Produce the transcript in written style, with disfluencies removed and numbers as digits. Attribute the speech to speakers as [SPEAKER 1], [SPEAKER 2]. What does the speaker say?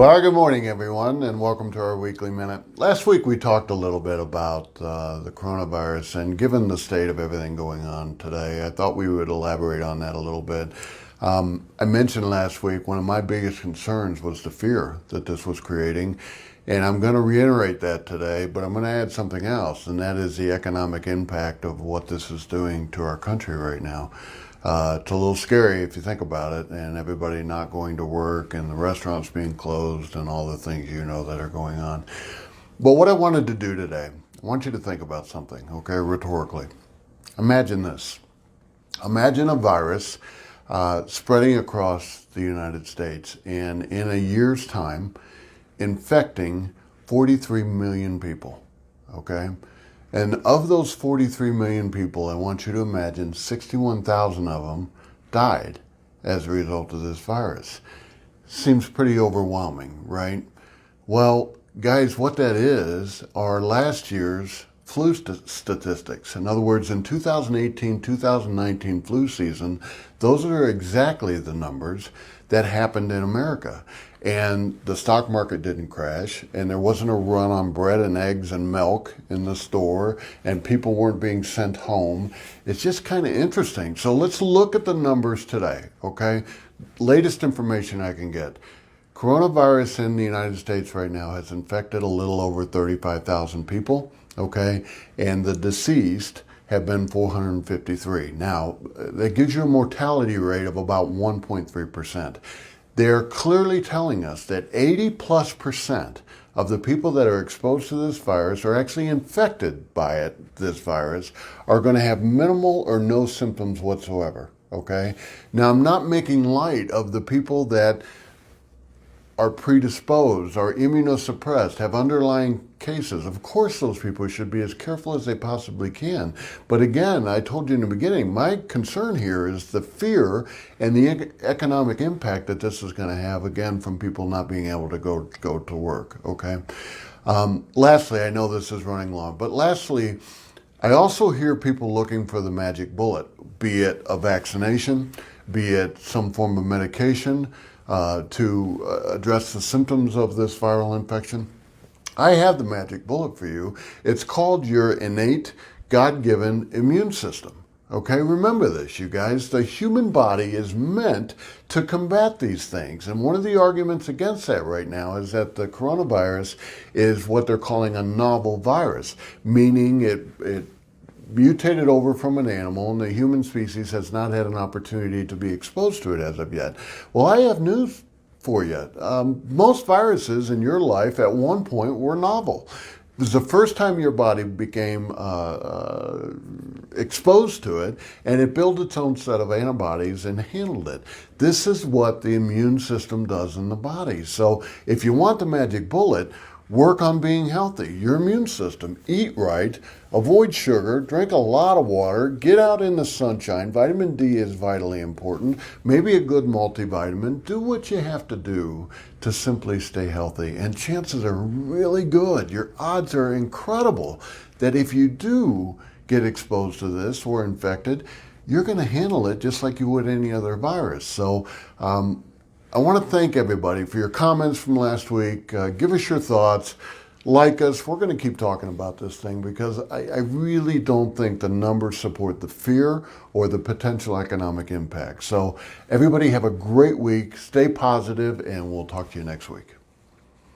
[SPEAKER 1] Well, good morning, everyone, and welcome to our weekly minute. Last week we talked a little bit about the coronavirus, and given the state of everything going on today, I thought we would elaborate on that a little bit. I mentioned last week one of my biggest concerns was the fear that this was creating, and I'm going to reiterate that today, but I'm going to add something else, and that is the economic impact of what this is doing to our country right now. It's a little scary if you think about it, and everybody not going to work and the restaurants being closed and all the things you know that are going on. But what I wanted to do today, I want you to think about something, okay, rhetorically. Imagine this. Imagine a virus spreading across the United States and in a year's time infecting 43 million people, okay? And of those 43 million people, I want you to imagine 61,000 of them died as a result of this virus. Seems pretty overwhelming, right? Well, guys, what that is are last year's flu statistics. In other words, in 2018-2019 flu season, those are exactly the numbers that happened in America. And the stock market didn't crash, and there wasn't a run on bread and eggs and milk in the store, and people weren't being sent home. It's just kind of interesting. So let's look at the numbers today, okay? Latest information I can get. Coronavirus in the United States right now has infected a little over 35,000 people, okay? And the deceased have been 453. Now, that gives you a mortality rate of about 1.3%. They're clearly telling us that 80+% of the people that are exposed to this virus or actually infected by this virus, are going to have minimal or no symptoms whatsoever, okay? Now, I'm not making light of the people that are predisposed, are immunosuppressed, have underlying cases. Of course, those people should be as careful as they possibly can. But again, I told you in the beginning, my concern here is the fear and the economic impact that this is going to have, again, from people not being able to go to work, okay? Lastly, I know this is running long, but lastly, I also hear people looking for the magic bullet, be it a vaccination, be it some form of medication, to address the symptoms of this viral infection. I have the magic bullet for you. It's called your innate, God-given immune system. Okay, remember this, you guys. The human body is meant to combat these things. And one of the arguments against that right now is that the coronavirus is what they're calling a novel virus, meaning it mutated over from an animal, and the human species has not had an opportunity to be exposed to it as of yet. Well, I have news for you. Most viruses in your life at one point were novel. It was the first time your body became exposed to it, and it built its own set of antibodies and handled it. This is what the immune system does in the body. So if you want the magic bullet, work on being healthy, your immune system, eat right, avoid sugar, drink a lot of water, get out in the sunshine. Vitamin D is vitally important. Maybe a good multivitamin. Do what you have to do to simply stay healthy. And chances are really good, your odds are incredible, that if you do get exposed to this or infected, you're going to handle it just like you would any other virus. So, I want to thank everybody for your comments from last week. Give us your thoughts. Like us. We're going to keep talking about this thing because I really don't think the numbers support the fear or the potential economic impact. So everybody have a great week. Stay positive, and we'll talk to you next week.